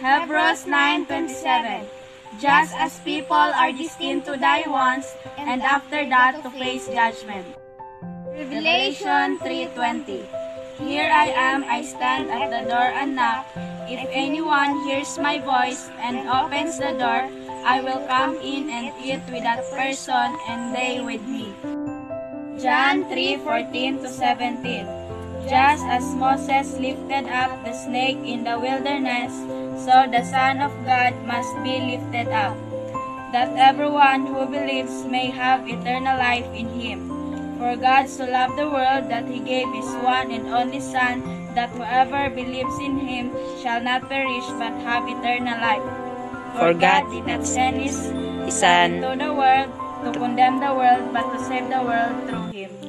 Hebrews 9:27. Just as people are destined to die once, and after that to face judgment. Revelation 3:20. Here I am, I stand at the door and knock. If anyone hears my voice and opens the door, I will come in and eat with that person and they with me. John 3:14-17. Just as Moses lifted up the snake in the wilderness, so the Son of God must be lifted up, that everyone who believes may have eternal life in him. For God so loved the world that he gave his one and only Son, that whoever believes in him shall not perish but have eternal life. For God did not send his Son into the world to condemn the world, but to save the world through him.